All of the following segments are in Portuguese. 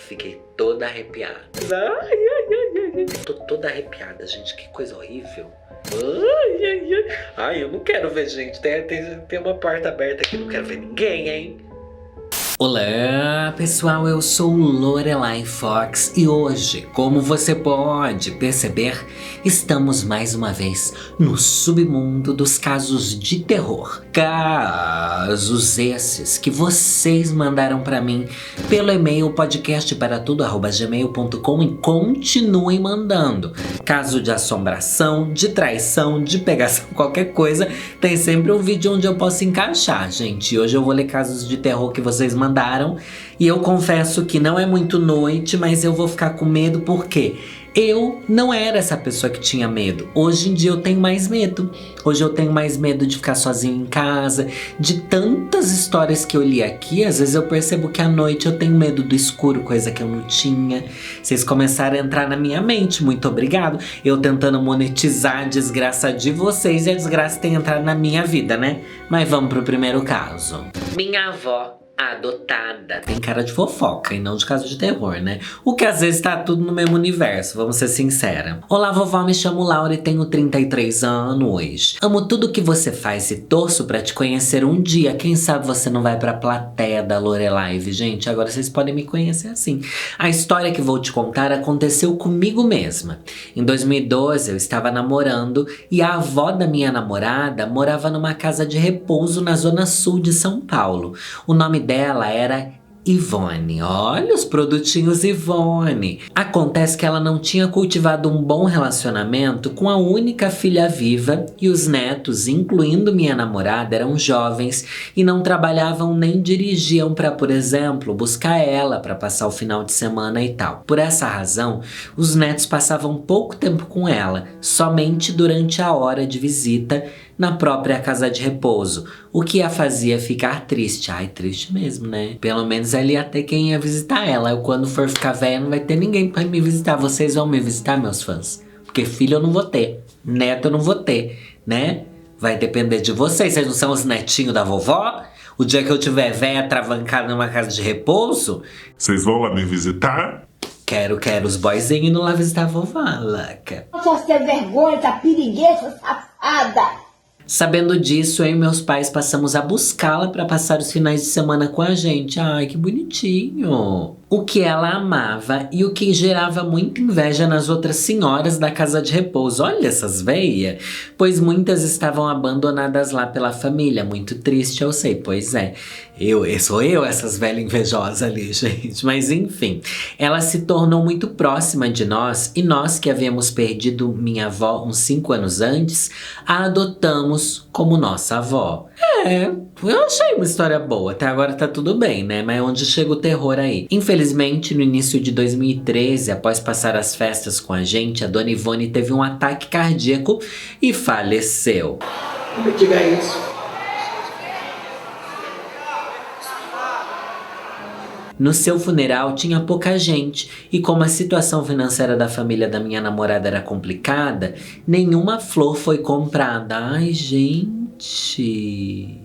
Fiquei toda arrepiada. Ai. Tô toda arrepiada, gente. Que coisa horrível. Ai, eu não quero ver, gente. Tem uma porta aberta aqui, não quero ver ninguém, hein? Olá, pessoal, eu sou Lorelai Fox e hoje, como você pode perceber, estamos mais uma vez no submundo dos casos de terror. Casos esses que vocês mandaram pra mim pelo e-mail podcastparatudo@gmail.com e continuem mandando. Caso de assombração, de traição, de pegação, qualquer coisa, tem sempre um vídeo onde eu posso encaixar, gente. E hoje eu vou ler casos de terror que vocês mandaram e eu confesso que não é muito noite, mas eu vou ficar com medo porque eu não era essa pessoa que tinha medo. Hoje em dia eu tenho mais medo. Hoje eu tenho mais medo de ficar sozinho em casa, de tantas histórias que eu li aqui. Às vezes eu percebo que à noite eu tenho medo do escuro, coisa que eu não tinha. Vocês começaram a entrar na minha mente, muito obrigado. Eu tentando monetizar a desgraça de vocês e a desgraça tem entrado na minha vida, né? Mas vamos pro primeiro caso. Minha avó adotada. Tem cara de fofoca e não de caso de terror, né? O que às vezes tá tudo no mesmo universo, vamos ser sincera. Olá, vovó, me chamo Laura e tenho 33 anos. Amo tudo que você faz e torço pra te conhecer um dia. Quem sabe você não vai pra plateia da Lorelai, gente? Agora vocês podem me conhecer assim. A história que vou te contar aconteceu comigo mesma. Em 2012, eu estava namorando e a avó da minha namorada morava numa casa de repouso na zona sul de São Paulo. O nome dela era Ivone. Olha os produtinhos Ivone. Acontece que ela não tinha cultivado um bom relacionamento com a única filha viva e os netos, incluindo minha namorada, eram jovens e não trabalhavam nem dirigiam para, por exemplo, buscar ela para passar o final de semana e tal. Por essa razão, os netos passavam pouco tempo com ela, somente durante a hora de visita na própria casa de repouso, o que a fazia ficar triste. Ai, triste mesmo, né? Pelo menos ela ia ter quem ia visitar ela. Eu, quando for ficar velha, não vai ter ninguém pra me visitar. Vocês vão me visitar, meus fãs? Porque filho eu não vou ter, neto eu não vou ter, né? Vai depender de vocês. Vocês não são os netinhos da vovó? O dia que eu tiver velha travancada numa casa de repouso, vocês vão lá me visitar? Quero os boyzinhos indo lá visitar a vovó, louca. Só ter vergonha, essa pirigueça safada! Sabendo disso, eu e meus pais passamos a buscá-la para passar os finais de semana com a gente. Ai, que bonitinho! O que ela amava e o que gerava muita inveja nas outras senhoras da casa de repouso. Olha essas veias! Pois muitas estavam abandonadas lá pela família. Muito triste, eu sei, pois é. Sou eu essas velhas invejosas ali, gente. Mas enfim, ela se tornou muito próxima de nós e nós que havíamos perdido minha avó uns 5 anos antes, a adotamos como nossa avó. Eu achei uma história boa, até agora tá tudo bem, né? Mas onde chega o terror aí? Infelizmente, no início de 2013, após passar as festas com a gente, a dona Ivone teve um ataque cardíaco e faleceu. Não me diga isso. No seu funeral tinha pouca gente e como a situação financeira da família da minha namorada era complicada, nenhuma flor foi comprada. Ai, gente.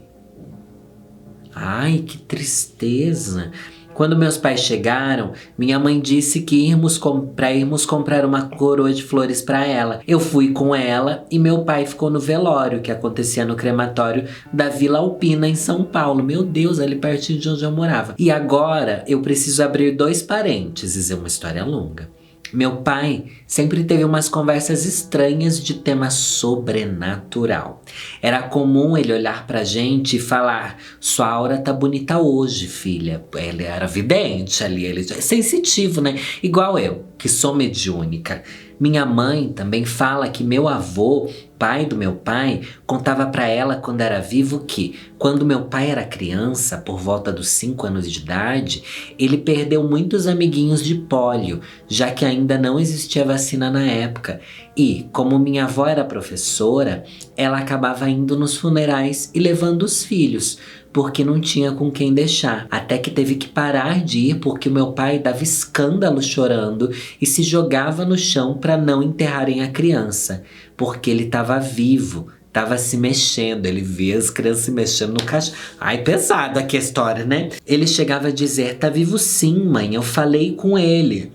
Ai, que tristeza. Quando meus pais chegaram, minha mãe disse que irmos comprar uma coroa de flores para ela. Eu fui com ela e meu pai ficou no velório, que acontecia no crematório da Vila Alpina, em São Paulo. Meu Deus, ali pertinho de onde eu morava. E agora eu preciso abrir 2 parênteses, é uma história longa. Meu pai sempre teve umas conversas estranhas de tema sobrenatural. Era comum ele olhar pra gente e falar: sua aura tá bonita hoje, filha. Ele era vidente ali, ele é sensitivo, né? Igual eu, que sou mediúnica. Minha mãe também fala que meu avô, pai do meu pai, contava pra ela quando era vivo que, quando meu pai era criança, por volta dos 5 anos de idade, ele perdeu muitos amiguinhos de pólio, já que ainda não existia vacina na época. E, como minha avó era professora, ela acabava indo nos funerais e levando os filhos, porque não tinha com quem deixar. Até que teve que parar de ir porque o meu pai dava escândalo chorando e se jogava no chão para não enterrarem a criança, porque ele estava vivo, tava se mexendo. Ele via as crianças se mexendo no caixão. Ai, pesada aqui a história, né? Ele chegava a dizer: tá vivo sim, mãe, eu falei com ele.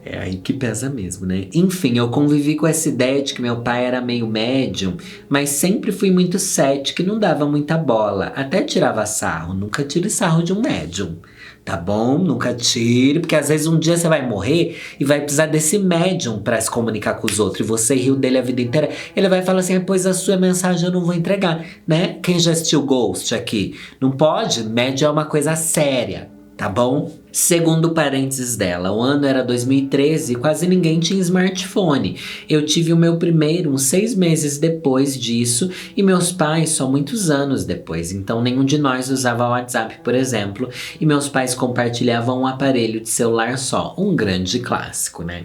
É aí que pesa mesmo, né? Enfim, eu convivi com essa ideia de que meu pai era meio médium, mas sempre fui muito cético e não dava muita bola. Até tirava sarro. Nunca tire sarro de um médium, tá bom? Nunca tire, porque às vezes um dia você vai morrer e vai precisar desse médium pra se comunicar com os outros. E você riu dele a vida inteira. Ele vai falar assim: pois a sua mensagem eu não vou entregar, né? Quem já assistiu Ghost aqui? Não pode? Médium é uma coisa séria, tá bom? Segundo parênteses dela, o ano era 2013 e quase ninguém tinha smartphone. Eu tive o meu primeiro uns 6 meses depois disso e meus pais só muitos anos depois. Então nenhum de nós usava WhatsApp, por exemplo, e meus pais compartilhavam um aparelho de celular só. Um grande clássico, né?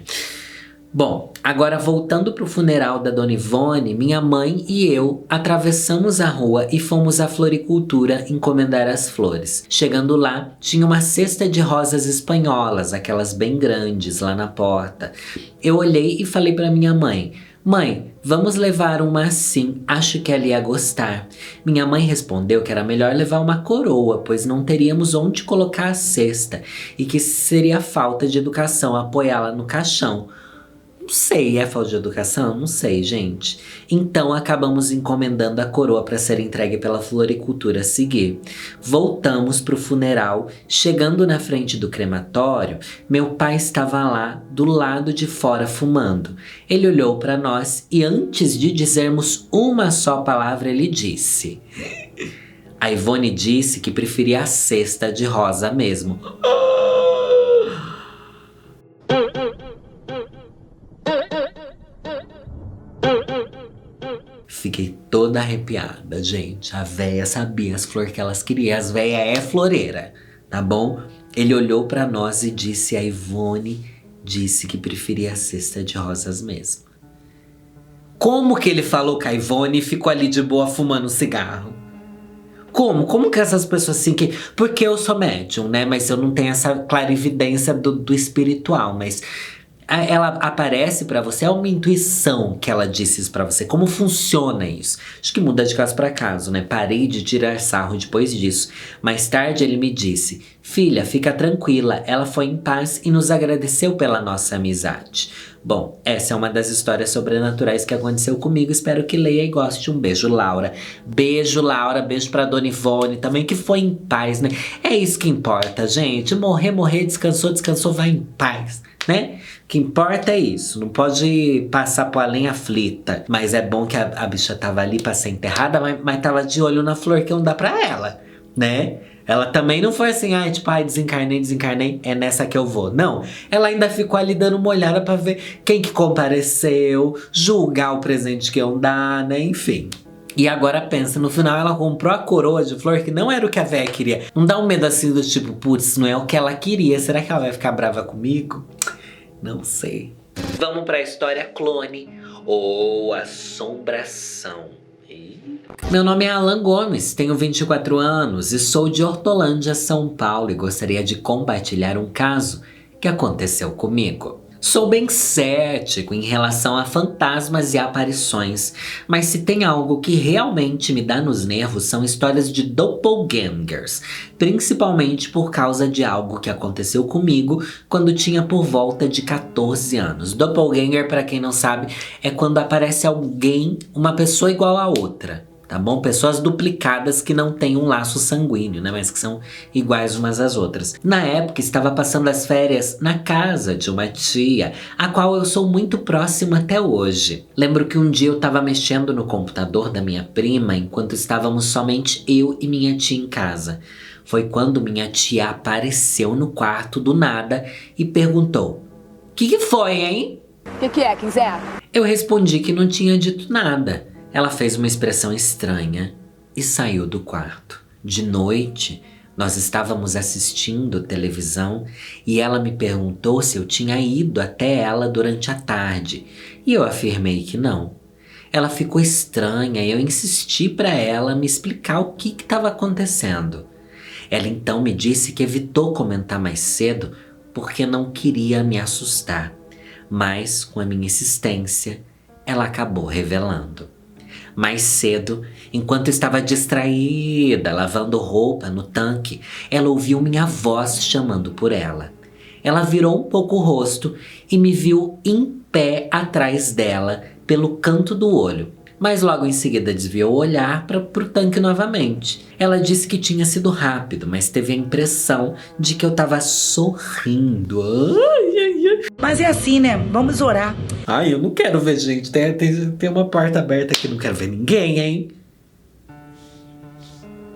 Bom, agora voltando pro funeral da Dona Ivone, minha mãe e eu atravessamos a rua e fomos à floricultura encomendar as flores. Chegando lá, tinha uma cesta de rosas espanholas, aquelas bem grandes, lá na porta. Eu olhei e falei pra minha mãe: mãe, vamos levar uma assim, acho que ela ia gostar. Minha mãe respondeu que era melhor levar uma coroa, pois não teríamos onde colocar a cesta e que seria falta de educação apoiá-la no caixão. Não sei, é falta de educação? Não sei, gente. Então acabamos encomendando a coroa para ser entregue pela floricultura a seguir. Voltamos pro funeral. Chegando na frente do crematório, meu pai estava lá do lado de fora fumando. Ele olhou para nós e antes de dizermos uma só palavra, ele disse: a Ivone disse que preferia a cesta de rosa mesmo. Fiquei toda arrepiada, gente. A véia sabia as flores que elas queriam. As véia é floreira, tá bom? Ele olhou pra nós e disse: a Ivone disse que preferia a cesta de rosas mesmo. Como que ele falou com a Ivone e ficou ali de boa fumando cigarro? Como? Como que essas pessoas assim que... Porque eu sou médium, né? Mas eu não tenho essa clarividência do espiritual, mas... ela aparece pra você, é uma intuição que ela disse isso pra você. Como funciona isso? Acho que muda de caso pra caso, né? Parei de tirar sarro depois disso. Mais tarde ele me disse: filha, fica tranquila, ela foi em paz e nos agradeceu pela nossa amizade. Bom, essa é uma das histórias sobrenaturais que aconteceu comigo. Espero que leia e goste. Um beijo, Laura. Beijo, Laura. Beijo pra Dona Ivone também, que foi em paz, né? É isso que importa, gente. Morrer, descansou, vai em paz, né? O que importa é isso. Não pode passar por além aflita. Mas é bom que a bicha tava ali pra ser enterrada, mas tava de olho na flor que não dá pra ela, né? Ela também não foi assim, desencarnei, é nessa que eu vou. Não, ela ainda ficou ali dando uma olhada pra ver quem que compareceu, julgar o presente que iam dar, né? Enfim. E agora pensa, no final ela comprou a coroa de flor que não era o que a véia queria. Não dá um medo assim do tipo, putz, não é o que ela queria. Será que ela vai ficar brava comigo? Não sei. Vamos pra história clone ou assombração. Meu nome é Alan Gomes, tenho 24 anos e sou de Hortolândia, São Paulo, e gostaria de compartilhar um caso que aconteceu comigo. Sou bem cético em relação a fantasmas e aparições, mas se tem algo que realmente me dá nos nervos são histórias de doppelgangers, principalmente por causa de algo que aconteceu comigo quando tinha por volta de 14 anos. Doppelganger, para quem não sabe, é quando aparece alguém, uma pessoa igual a outra. Tá bom? Pessoas duplicadas que não têm um laço sanguíneo, né? Mas que são iguais umas às outras. Na época, estava passando as férias na casa de uma tia, a qual eu sou muito próximo até hoje. Lembro que um dia eu estava mexendo no computador da minha prima enquanto estávamos somente eu e minha tia em casa. Foi quando minha tia apareceu no quarto do nada e perguntou: que foi, hein? Que é, quiser? Eu respondi que não tinha dito nada. Ela fez uma expressão estranha e saiu do quarto. De noite, nós estávamos assistindo televisão e ela me perguntou se eu tinha ido até ela durante a tarde. E eu afirmei que não. Ela ficou estranha e eu insisti para ela me explicar o que estava acontecendo. Ela então me disse que evitou comentar mais cedo porque não queria me assustar. Mas, com a minha insistência, ela acabou revelando. Mais cedo, enquanto estava distraída, lavando roupa no tanque, ela ouviu minha voz chamando por ela. Ela virou um pouco o rosto e me viu em pé atrás dela, pelo canto do olho. Mas logo em seguida desviou o olhar para o tanque novamente. Ela disse que tinha sido rápido, mas teve a impressão de que eu estava sorrindo. Mas é assim, né? Vamos orar. Ai, eu não quero ver, gente. Tem uma porta aberta aqui, não quero ver ninguém, hein?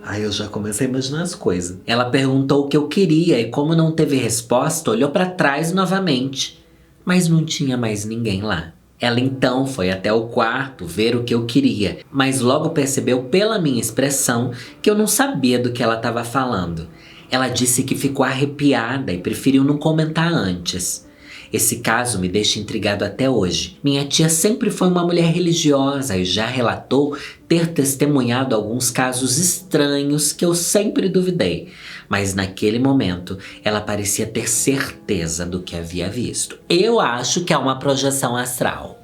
Ai, eu já comecei a imaginar as coisas. Ela perguntou o que eu queria e, como não teve resposta, olhou para trás novamente. Mas não tinha mais ninguém lá. Ela então foi até o quarto ver o que eu queria, mas logo percebeu pela minha expressão que eu não sabia do que ela estava falando. Ela disse que ficou arrepiada e preferiu não comentar antes. Esse caso me deixa intrigado até hoje. Minha tia sempre foi uma mulher religiosa e já relatou ter testemunhado alguns casos estranhos que eu sempre duvidei. Mas naquele momento, ela parecia ter certeza do que havia visto. Eu acho que é uma projeção astral.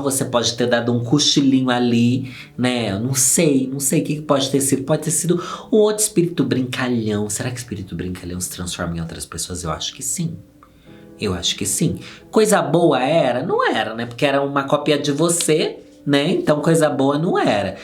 Você pode ter dado um cochilinho ali, né? Eu não sei o que pode ter sido. Pode ter sido um outro espírito brincalhão. Será que espírito brincalhão se transforma em outras pessoas? Eu acho que sim. Coisa boa era? Não era, né? Porque era uma cópia de você, né? Então coisa boa não era.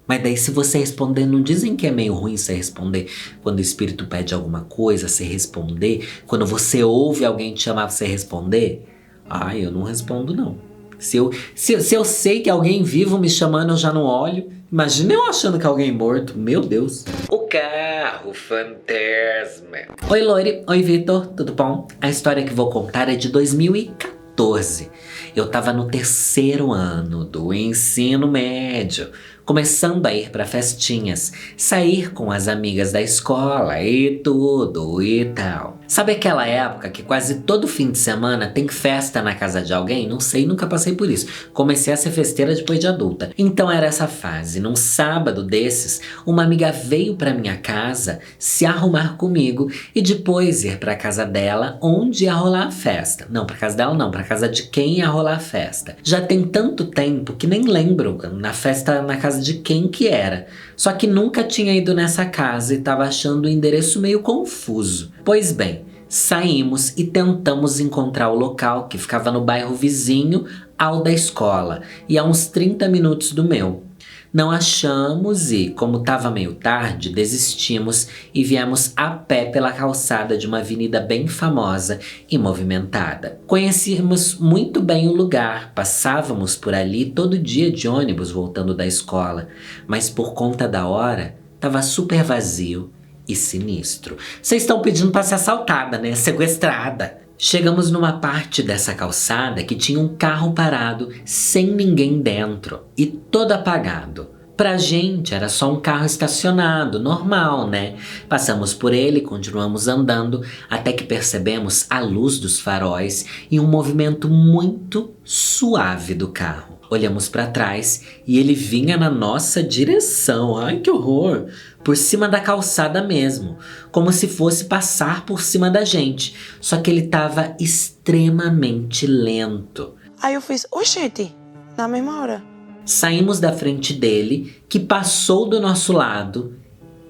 Mas daí se você responder, não dizem que é meio ruim você responder quando o espírito pede alguma coisa, você responder? Quando você ouve alguém te chamar pra você responder? Ai, eu não respondo não. Se eu sei que alguém vivo me chamando, eu já não olho. Imagina eu achando que é alguém morto. Meu Deus. O carro fantasma. Oi, Lori. Oi, Vitor. Tudo bom? A história que vou contar é de 2014. Eu tava no 3º ano do ensino médio, começando a ir para festinhas, sair com as amigas da escola e tudo e tal. Sabe aquela época que quase todo fim de semana tem festa na casa de alguém? Não sei, nunca passei por isso. Comecei a ser festeira depois de adulta. Então era essa fase. Num sábado desses, uma amiga veio para minha casa se arrumar comigo e depois ir para casa dela, onde ia rolar a festa. Não, para casa dela não, para casa de quem ia rolar a festa. Já tem tanto tempo que nem lembro na festa na casa de quem que era. Só que nunca tinha ido nessa casa e tava achando o endereço meio confuso. Pois bem, saímos e tentamos encontrar o local, que ficava no bairro vizinho ao da escola e a uns 30 minutos do meu. Não achamos e, como estava meio tarde, desistimos e viemos a pé pela calçada de uma avenida bem famosa e movimentada. Conhecíamos muito bem o lugar, passávamos por ali todo dia de ônibus voltando da escola, mas por conta da hora, estava super vazio e sinistro. Vocês estão pedindo para ser assaltada, né? Sequestrada. Chegamos numa parte dessa calçada que tinha um carro parado, sem ninguém dentro e todo apagado. Pra gente era só um carro estacionado, normal, né? Passamos por ele, continuamos andando, até que percebemos a luz dos faróis e um movimento muito suave do carro. Olhamos para trás e ele vinha na nossa direção. Ai, que horror! Por cima da calçada mesmo, como se fosse passar por cima da gente. Só que ele estava extremamente lento. Aí eu fiz, oxente, na mesma hora. Saímos da frente dele, que passou do nosso lado,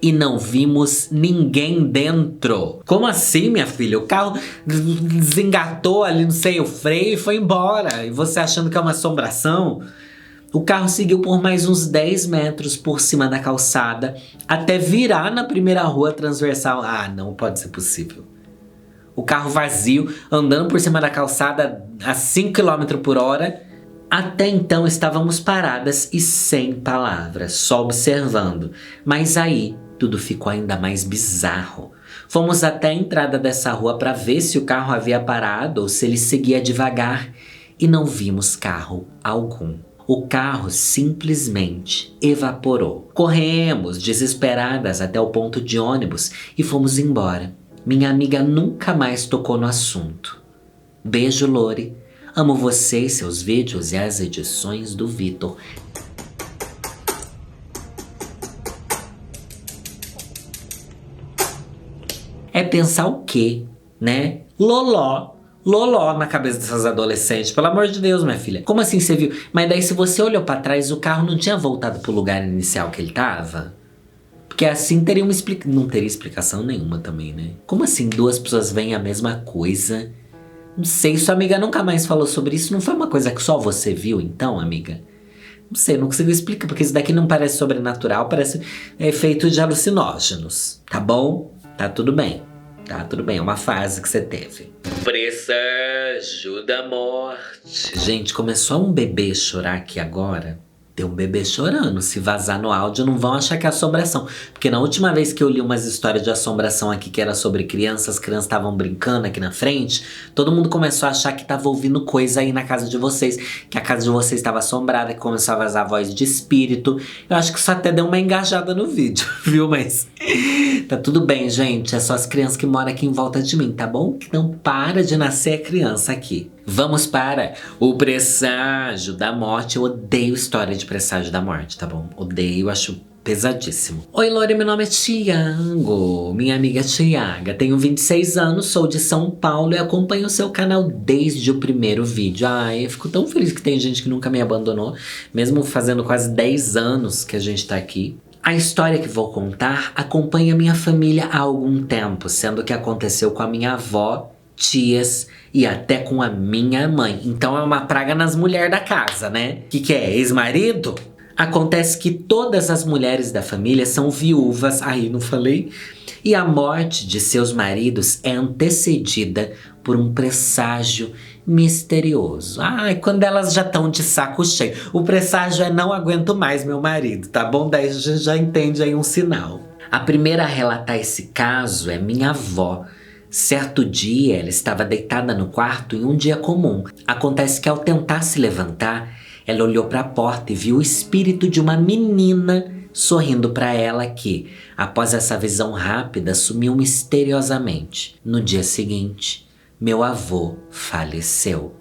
e não vimos ninguém dentro. Como assim, minha filha? O carro desengatou ali, não sei, o freio e foi embora. E você achando que é uma assombração? O carro seguiu por mais uns 10 metros por cima da calçada, até virar na primeira rua transversal. Ah, não pode ser possível. O carro vazio, andando por cima da calçada a 5 km por hora. Até então estávamos paradas e sem palavras, só observando. Mas aí tudo ficou ainda mais bizarro. Fomos até a entrada dessa rua para ver se o carro havia parado ou se ele seguia devagar e não vimos carro algum. O carro simplesmente evaporou. Corremos desesperadas até o ponto de ônibus e fomos embora. Minha amiga nunca mais tocou no assunto. Beijo, Lori. Amo você e seus vídeos e as edições do Vitor. É pensar o quê, né? Loló loló na cabeça dessas adolescentes. Pelo amor de Deus, minha filha. Como assim você viu? Mas daí se você olhou pra trás, o carro não tinha voltado pro lugar inicial que ele tava? Porque assim teria uma explicação. Não teria explicação nenhuma também, né? Como assim duas pessoas veem a mesma coisa? Não sei, sua amiga nunca mais falou sobre isso. Não foi uma coisa que só você viu então, amiga? Não sei, não consigo explicar, porque isso daqui não parece sobrenatural, parece efeito de alucinógenos, tá bom? Tá tudo bem, é uma fase que você teve. Presságio da morte. Gente, começou um bebê chorar aqui agora. Tem um bebê chorando, se vazar no áudio não vão achar que é assombração. Porque na última vez que eu li umas histórias de assombração aqui que era sobre crianças, as crianças estavam brincando aqui na frente, todo mundo começou a achar que tava ouvindo coisa aí na casa de vocês, que a casa de vocês estava assombrada, que começou a vazar voz de espírito. Eu acho que isso até deu uma engajada no vídeo, viu? Mas tá tudo bem, gente, é só as crianças que moram aqui em volta de mim, tá bom? Não para de nascer a criança aqui. Vamos para o presságio da morte. Eu odeio história de presságio da morte, tá bom? Odeio, acho pesadíssimo. Oi, Lore, meu nome é Thiago, minha amiga Thiaga. Tenho 26 anos, sou de São Paulo e acompanho o seu canal desde o primeiro vídeo. Ai, eu fico tão feliz que tem gente que nunca me abandonou, mesmo fazendo quase 10 anos que a gente tá aqui. A história que vou contar acompanha minha família há algum tempo, sendo que aconteceu com a minha avó, tias e até com a minha mãe. Então é uma praga nas mulheres da casa, né? Que é? Ex-marido? Acontece que todas as mulheres da família são viúvas, aí não falei? E a morte de seus maridos é antecedida por um presságio misterioso. Ai, quando elas já estão de saco cheio. O presságio é não aguento mais meu marido, tá bom? Daí a gente já entende aí um sinal. A primeira a relatar esse caso é minha avó. Certo dia, ela estava deitada no quarto em um dia comum. Acontece que ao tentar se levantar, ela olhou para a porta e viu o espírito de uma menina sorrindo para ela que, após essa visão rápida, sumiu misteriosamente. No dia seguinte, meu avô faleceu.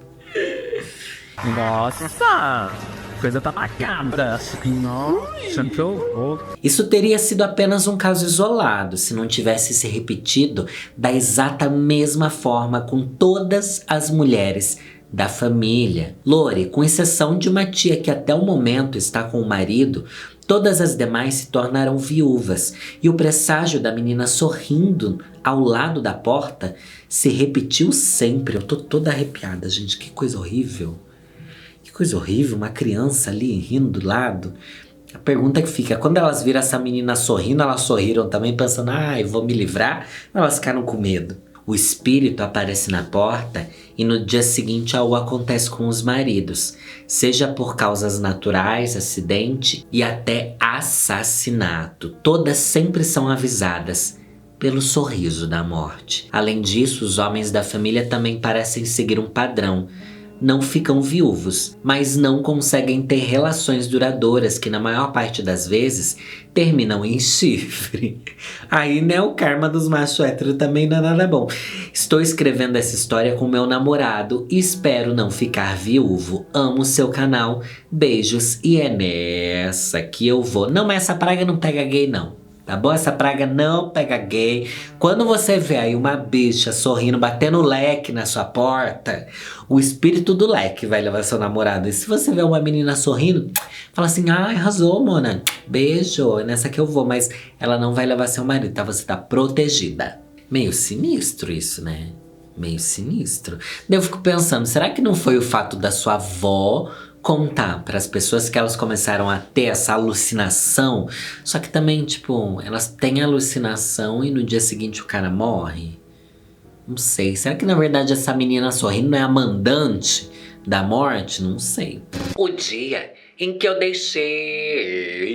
Nossa! Coisa tá macabra. Nossa, que horror. Isso teria sido apenas um caso isolado, se não tivesse se repetido da exata mesma forma com todas as mulheres da família. Lore, com exceção de uma tia que até o momento está com o marido, todas as demais se tornaram viúvas. E o presságio da menina sorrindo ao lado da porta se repetiu sempre. Eu tô toda arrepiada, gente, que coisa horrível. Que coisa horrível, uma criança ali rindo do lado. A pergunta que fica, quando elas viram essa menina sorrindo, elas sorriram também pensando, ai, vou me livrar? Elas ficaram com medo. O espírito aparece na porta e no dia seguinte algo acontece com os maridos, seja por causas naturais, acidente e até assassinato. Todas sempre são avisadas pelo sorriso da morte. Além disso, os homens da família também parecem seguir um padrão. Não ficam viúvos, mas não conseguem ter relações duradouras que na maior parte das vezes terminam em chifre. Aí, né, o karma dos machos héteros também não é nada bom. Estou escrevendo essa história com meu namorado e espero não ficar viúvo. Amo seu canal, beijos e é nessa que eu vou. Não, mas essa praga não pega gay não. Tá bom? Essa praga não pega gay. Quando você vê aí uma bicha sorrindo, batendo leque na sua porta, o espírito do leque vai levar seu namorado. E se você vê uma menina sorrindo, fala assim, ai, arrasou, mona. Beijo, é nessa que eu vou. Mas ela não vai levar seu marido, tá? Você tá protegida. Meio sinistro isso, né? Meio sinistro. Daí eu fico pensando, será que não foi o fato da sua avó contar para as pessoas que elas começaram a ter essa alucinação? Só que também, tipo, elas têm alucinação e no dia seguinte o cara morre? Não sei. Será que na verdade essa menina sorrindo não é a mandante da morte? Não sei. O dia em que eu deixei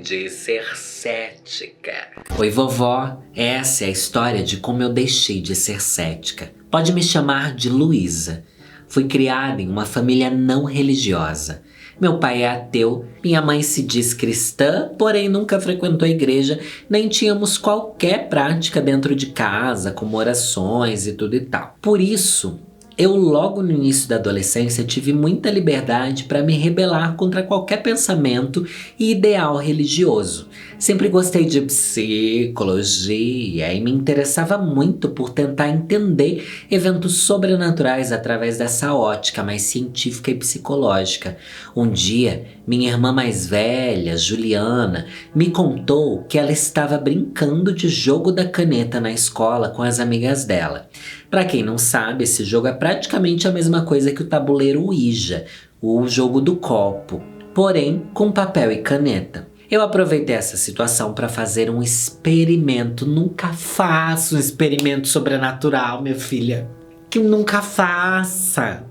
de ser cética. Oi, vovó. Essa é a história de como eu deixei de ser cética. Pode me chamar de Luísa. Fui criada em uma família não religiosa. Meu pai é ateu, minha mãe se diz cristã, porém nunca frequentou a igreja, nem tínhamos qualquer prática dentro de casa, como orações e tudo e tal. Por isso, Eu logo no início da adolescência tive muita liberdade para me rebelar contra qualquer pensamento e ideal religioso. Sempre gostei de psicologia e me interessava muito por tentar entender eventos sobrenaturais através dessa ótica mais científica e psicológica. Um dia, minha irmã mais velha, Juliana, me contou que ela estava brincando de jogo da caneta na escola com as amigas dela. Pra quem não sabe, esse jogo é praticamente a mesma coisa que o tabuleiro Ouija, o jogo do copo, porém com papel e caneta. Eu aproveitei essa situação para fazer um experimento. Nunca faça um experimento sobrenatural, minha filha. Que nunca faça.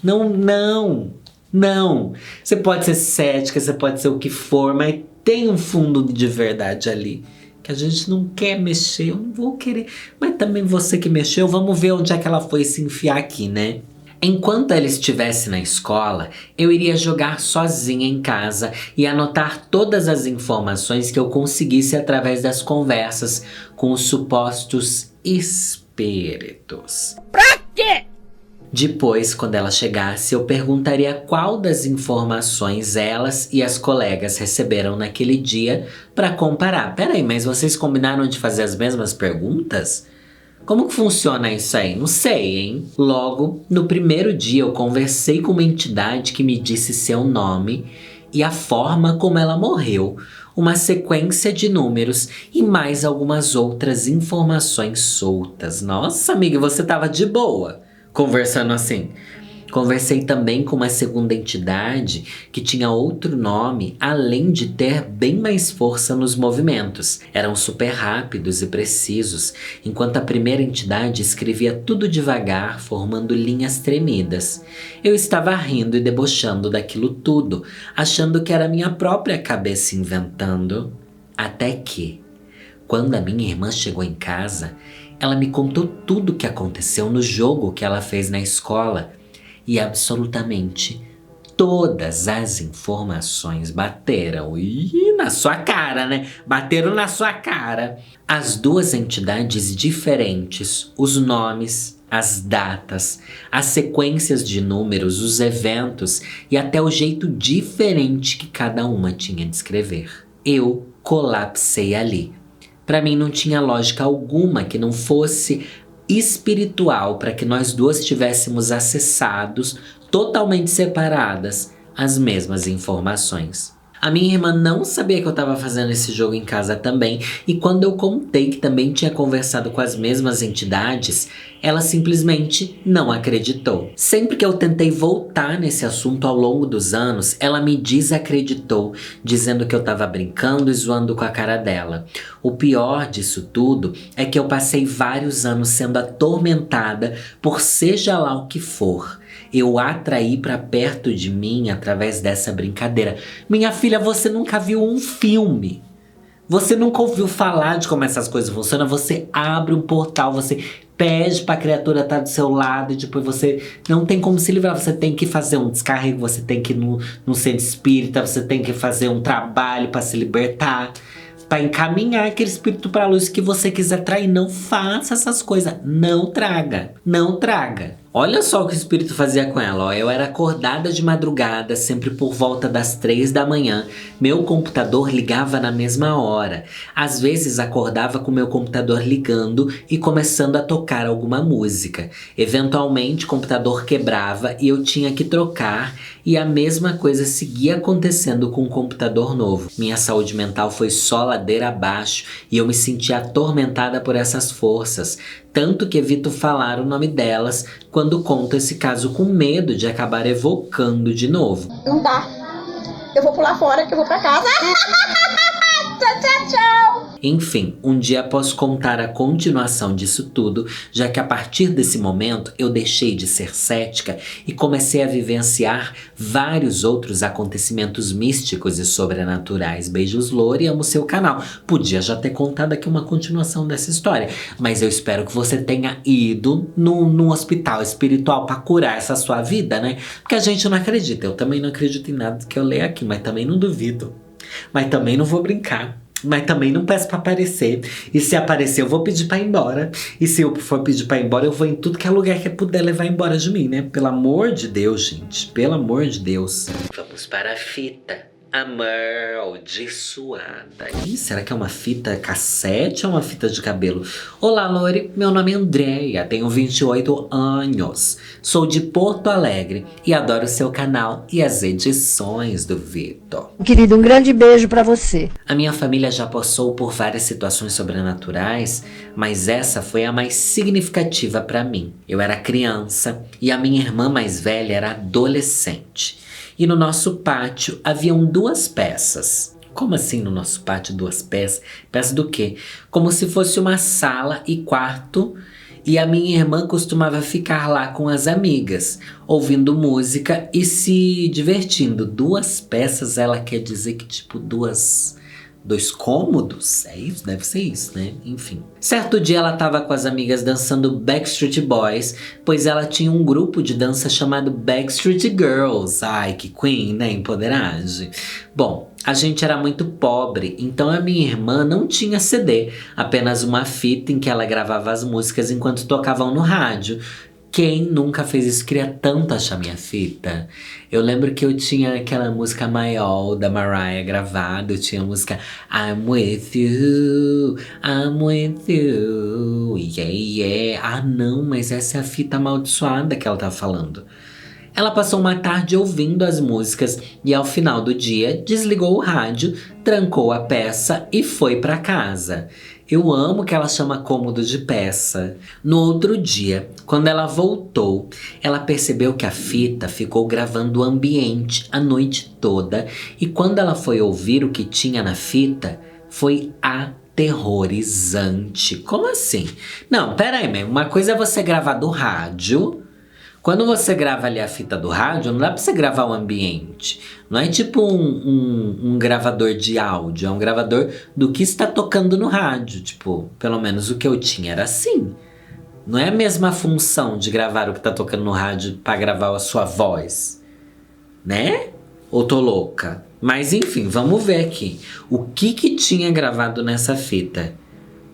Não. Você pode ser cética, você pode ser o que for, mas tem um fundo de verdade ali. Que a gente não quer mexer, eu não vou querer. Mas também você que mexeu, vamos ver onde é que ela foi se enfiar aqui, né? Enquanto ela estivesse na escola, eu iria jogar sozinha em casa e anotar todas as informações que eu conseguisse através das conversas com os supostos espíritos. Pra quê? Depois, quando ela chegasse, eu perguntaria qual das informações elas e as colegas receberam naquele dia para comparar. Peraí, mas vocês combinaram de fazer as mesmas perguntas? Como que funciona isso aí? Não sei, hein? Logo, no primeiro dia eu conversei com uma entidade que me disse seu nome e a forma como ela morreu, uma sequência de números e mais algumas outras informações soltas. Nossa, amiga, você tava de boa conversando assim. Conversei também com uma segunda entidade que tinha outro nome, além de ter bem mais força nos movimentos. Eram super rápidos e precisos, enquanto a primeira entidade escrevia tudo devagar, formando linhas tremidas. Eu estava rindo e debochando daquilo tudo, achando que era minha própria cabeça inventando. Até que, quando a minha irmã chegou em casa, ela me contou tudo o que aconteceu no jogo que ela fez na escola. E absolutamente todas as informações bateram na sua cara, né? Bateram na sua cara. As duas entidades diferentes, os nomes, as datas, as sequências de números, os eventos e até o jeito diferente que cada uma tinha de escrever. Eu colapsei ali. Para mim não tinha lógica alguma que não fosse espiritual para que nós duas tivéssemos acessados, totalmente separadas, as mesmas informações. A minha irmã não sabia que eu estava fazendo esse jogo em casa também, e quando eu contei que também tinha conversado com as mesmas entidades, ela simplesmente não acreditou. Sempre que eu tentei voltar nesse assunto ao longo dos anos, ela me desacreditou, dizendo que eu estava brincando e zoando com a cara dela. O pior disso tudo é que eu passei vários anos sendo atormentada por seja lá o que for. Eu a atraí pra perto de mim através dessa brincadeira. Minha filha, você nunca viu um filme. Você nunca ouviu falar de como essas coisas funcionam. Você abre um portal, você pede pra criatura estar do seu lado e depois você não tem como se livrar. Você tem que fazer um descarrego, você tem que ir no centro espírita, você tem que fazer um trabalho pra se libertar, pra encaminhar aquele espírito pra luz que você quiser trair. Não faça essas coisas. Não traga. Não traga. Olha só o que o espírito fazia com ela, ó. Eu era acordada de madrugada, sempre por volta das 3 da manhã. Meu computador ligava na mesma hora. Às vezes acordava com meu computador ligando e começando a tocar alguma música. Eventualmente o computador quebrava e eu tinha que trocar, e a mesma coisa seguia acontecendo com o computador novo. Minha saúde mental foi só ladeira abaixo e eu me sentia atormentada por essas forças. Tanto que evito falar o nome delas quando conto esse caso com medo de acabar evocando de novo. Não dá. Eu vou pular fora que eu vou pra casa. Tchau. Enfim, um dia posso contar a continuação disso tudo, já que a partir desse momento eu deixei de ser cética e comecei a vivenciar vários outros acontecimentos místicos e sobrenaturais. Beijos, Lore, amo seu canal. Podia já ter contado aqui uma continuação dessa história, mas eu espero que você tenha ido num hospital espiritual pra curar essa sua vida, né? Porque a gente não acredita. Eu também não acredito em nada que eu leio aqui, mas também não duvido. Mas também não vou brincar. Mas também não peço pra aparecer. E se aparecer, eu vou pedir pra ir embora. E se eu for pedir pra ir embora, eu vou em tudo que é lugar que puder levar embora de mim, né? Pelo amor de Deus, gente. Pelo amor de Deus. Vamos para a fita amaldiçoada. Ih, será que é uma fita cassete ou uma fita de cabelo? Olá, Lore. Meu nome é Andréia, tenho 28 anos. Sou de Porto Alegre e adoro seu canal e as edições do Vitor. Querido, um grande beijo pra você. A minha família já passou por várias situações sobrenaturais, mas essa foi a mais significativa pra mim. Eu era criança e a minha irmã mais velha era adolescente. E no nosso pátio haviam 2 peças. Como assim no nosso pátio 2 peças? Peça do quê? Como se fosse uma sala e quarto. E a minha irmã costumava ficar lá com as amigas, ouvindo música e se divertindo. 2 peças, ela quer dizer que tipo 2 cômodos? É isso? Deve ser isso, né? Enfim. Certo dia ela tava com as amigas dançando Backstreet Boys, pois ela tinha um grupo de dança chamado Backstreet Girls. Ai, que queen, né? Empoderagem. Bom, a gente era muito pobre, então a minha irmã não tinha CD, apenas uma fita em que ela gravava as músicas enquanto tocavam no rádio. Quem nunca fez isso? Queria tanto achar minha fita. Eu lembro que eu tinha aquela música maior da Mariah gravada. Eu tinha a música I'm with you, I'm with you, yeah, yeah. Ah não, mas essa é a fita amaldiçoada que ela tá falando. Ela passou uma tarde ouvindo as músicas e ao final do dia desligou o rádio, trancou a peça e foi pra casa. Eu amo que ela chama cômodo de peça. No outro dia, quando ela voltou, ela percebeu que a fita ficou gravando o ambiente a noite toda e quando ela foi ouvir o que tinha na fita, foi aterrorizante. Como assim? Não, pera aí, uma coisa é você gravar do rádio. Quando você grava ali a fita do rádio, não dá pra você gravar o ambiente. Não é tipo um gravador de áudio, é um gravador do que está tocando no rádio. Tipo, pelo menos o que eu tinha era assim. Não é a mesma função de gravar o que tá tocando no rádio pra gravar a sua voz. Né? Ou tô louca? Mas enfim, vamos ver aqui. O que tinha gravado nessa fita?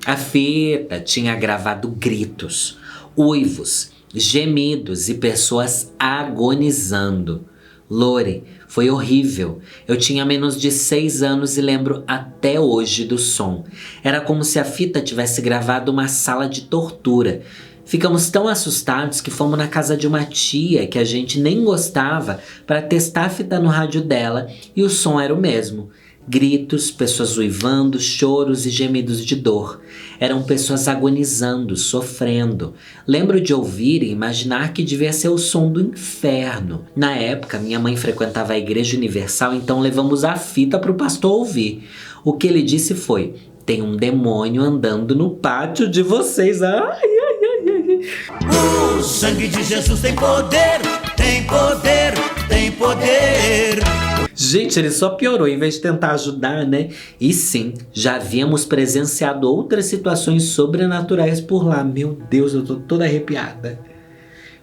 A fita tinha gravado gritos, uivos, gemidos e pessoas agonizando. Lore, foi horrível. Eu tinha menos de 6 anos e lembro até hoje do som. Era como se a fita tivesse gravado uma sala de tortura. Ficamos tão assustados que fomos na casa de uma tia que a gente nem gostava para testar a fita no rádio dela e o som era o mesmo. Gritos, pessoas uivando, choros e gemidos de dor. Eram pessoas agonizando, sofrendo. Lembro de ouvir e imaginar que devia ser o som do inferno. Na época, minha mãe frequentava a Igreja Universal, então levamos a fita para o pastor ouvir. O que ele disse foi: tem um demônio andando no pátio de vocês. Ai, ai, ai, ai. O sangue de Jesus tem poder, tem poder, tem poder. Gente, ele só piorou em vez de tentar ajudar, né? E sim, já havíamos presenciado outras situações sobrenaturais por lá. Meu Deus, eu tô toda arrepiada.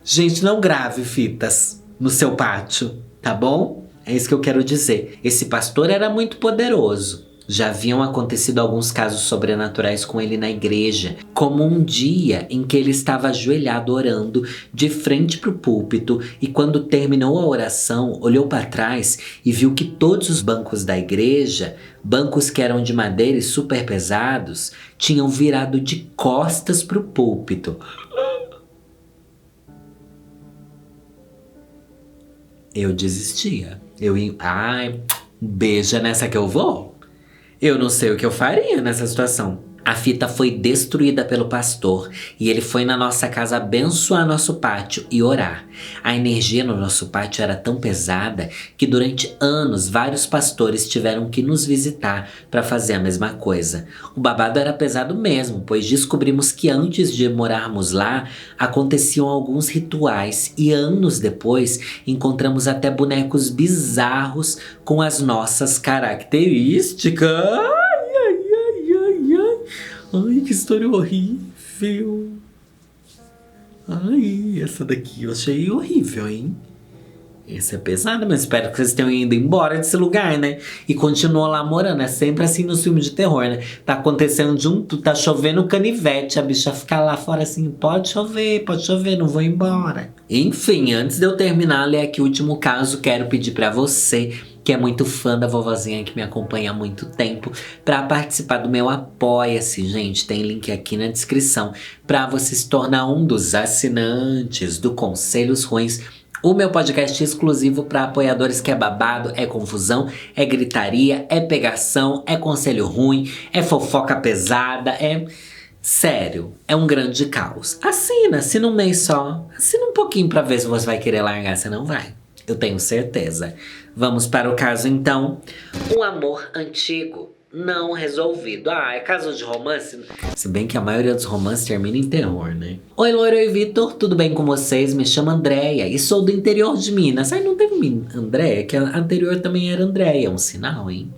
Gente, não grave fitas no seu pátio, tá bom? É isso que eu quero dizer. Esse pastor era muito poderoso. Já haviam acontecido alguns casos sobrenaturais com ele na igreja, como um dia em que ele estava ajoelhado orando de frente para o púlpito e quando terminou a oração, olhou para trás e viu que todos os bancos da igreja, bancos que eram de madeira e super pesados, tinham virado de costas para o púlpito. Eu desistia. Ai, beija nessa que eu vou. Eu não sei o que eu faria nessa situação. A fita foi destruída pelo pastor e ele foi na nossa casa abençoar nosso pátio e orar. A energia no nosso pátio era tão pesada que durante anos vários pastores tiveram que nos visitar para fazer a mesma coisa. O babado era pesado mesmo, pois descobrimos que antes de morarmos lá aconteciam alguns rituais e anos depois encontramos até bonecos bizarros com as nossas características. Ai, que história horrível. Ai, essa daqui eu achei horrível, hein? Esse é pesado, mas espero que vocês tenham ido embora desse lugar, né? E continuam lá morando. É sempre assim nos filmes de terror, né? Tá acontecendo junto, tá chovendo canivete. A bicha fica lá fora assim, pode chover, não vou embora. Enfim, antes de eu terminar, ler aqui o último caso, quero pedir pra você que é muito fã da vovozinha que me acompanha há muito tempo, para participar do meu Apoia-se, gente. Tem link aqui na descrição para você se tornar um dos assinantes do Conselhos Ruins, o meu podcast exclusivo para apoiadores, que é babado, é confusão, é gritaria, é pegação, é conselho ruim, é fofoca pesada, é... Sério, é um grande caos. Assina um mês só. Assina um pouquinho pra ver se você vai querer largar, você não vai. Eu tenho certeza. Vamos para o caso então. Um amor antigo não resolvido. É caso de romance. Se bem que a maioria dos romances termina em terror, né? Oi, Loiro e Vitor, tudo bem com vocês? Me chamo Andréia e sou do interior de Minas. Não teve Andréia, que a anterior também era Andréia. É um sinal, hein?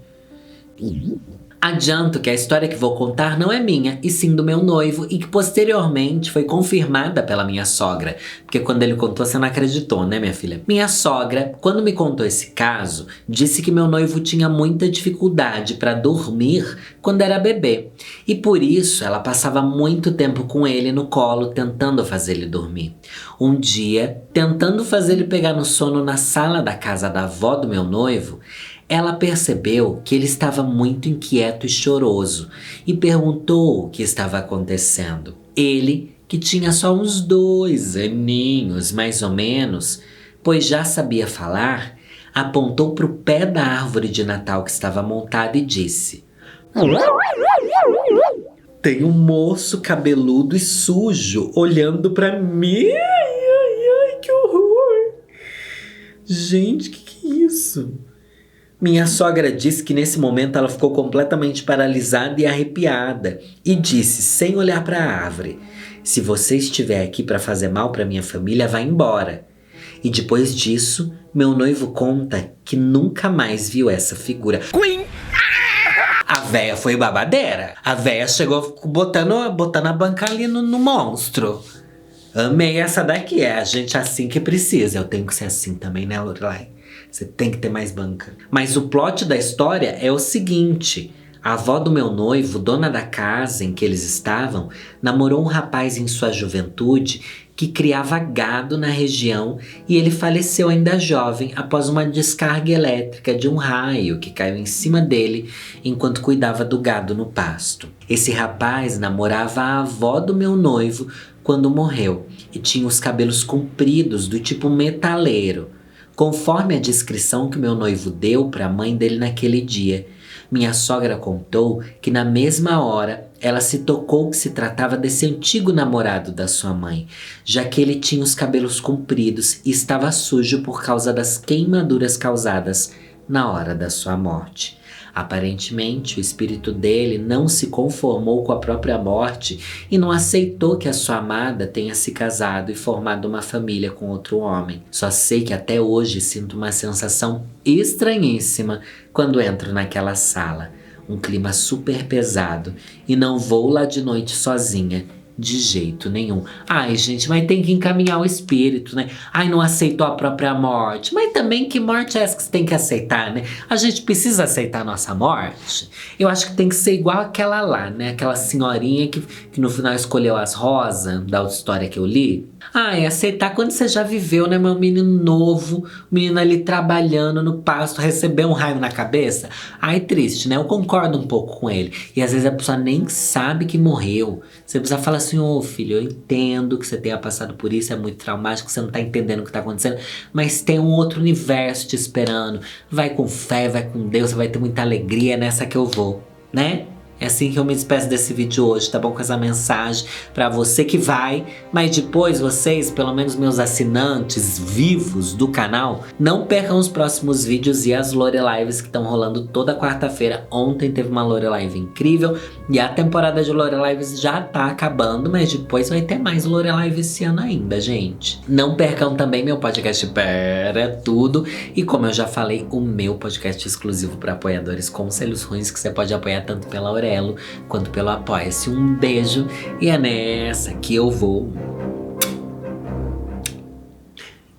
Adianto que a história que vou contar não é minha, e sim do meu noivo, e que posteriormente foi confirmada pela minha sogra. Porque quando ele contou, você não acreditou, né, minha filha? Minha sogra, quando me contou esse caso, disse que meu noivo tinha muita dificuldade para dormir quando era bebê. E por isso, ela passava muito tempo com ele no colo, tentando fazer ele dormir. Um dia, tentando fazer ele pegar no sono na sala da casa da avó do meu noivo, ela percebeu que ele estava muito inquieto e choroso e perguntou o que estava acontecendo. Ele, que tinha só uns 2 aninhos, mais ou menos, pois já sabia falar, apontou para o pé da árvore de Natal que estava montada e disse: "Tem um moço cabeludo e sujo olhando para mim. Ai, que horror! Gente, que é isso?" Minha sogra disse que nesse momento ela ficou completamente paralisada e arrepiada e disse, sem olhar para a árvore: "Se você estiver aqui para fazer mal para minha família, vá embora." E depois disso, meu noivo conta que nunca mais viu essa figura. Queen! A véia foi babadeira. A véia chegou botando a banca ali no monstro. Amei essa daqui. É a gente assim que precisa. Eu tenho que ser assim também, né, Lorelai? Você tem que ter mais banca. Mas o plot da história é o seguinte: a avó do meu noivo, dona da casa em que eles estavam, namorou um rapaz em sua juventude que criava gado na região, e ele faleceu ainda jovem após uma descarga elétrica de um raio que caiu em cima dele enquanto cuidava do gado no pasto. Esse rapaz namorava a avó do meu noivo quando morreu e tinha os cabelos compridos do tipo metaleiro, conforme a descrição que meu noivo deu para a mãe dele naquele dia. Minha sogra contou que na mesma hora ela se tocou que se tratava desse antigo namorado da sua mãe, já que ele tinha os cabelos compridos e estava sujo por causa das queimaduras causadas na hora da sua morte. Aparentemente, o espírito dele não se conformou com a própria morte e não aceitou que a sua amada tenha se casado e formado uma família com outro homem. Só sei que até hoje sinto uma sensação estranhíssima quando entro naquela sala. Um clima super pesado e não vou lá de noite sozinha. De jeito nenhum. Ai, gente, mas tem que encaminhar o espírito, né? Ai, não aceitou a própria morte. Mas também que morte é essa que você tem que aceitar, né? A gente precisa aceitar a nossa morte? Eu acho que tem que ser igual aquela lá, né? Aquela senhorinha que no final escolheu as rosas, da outra história que eu li. Ai, aceitar quando você já viveu, né? Meu menino novo, menino ali trabalhando no pasto, recebeu um raio na cabeça. Ai, triste, né? Eu concordo um pouco com ele. E às vezes a pessoa nem sabe que morreu. Você precisa falar assim: ô filho, eu entendo que você tenha passado por isso, é muito traumático, você não tá entendendo o que tá acontecendo, mas tem um outro universo te esperando. Vai com fé, vai com Deus, você vai ter muita alegria, nessa que eu vou, né? É assim que eu me despeço desse vídeo hoje, tá bom? Com essa mensagem pra você que vai, mas depois vocês, pelo menos meus assinantes vivos do canal, não percam os próximos vídeos e as Lorelives que estão rolando toda quarta-feira. Ontem teve uma Lorelive incrível e a temporada de Lorelives já tá acabando, mas depois vai ter mais Lorelive esse ano ainda, gente. Não percam também meu podcast Pera Tudo e, como eu já falei, o meu podcast exclusivo para apoiadores, Conselhos Ruins, que você pode apoiar tanto pela Aurelo quanto pelo Apoia-se. Um beijo e é nessa que eu vou.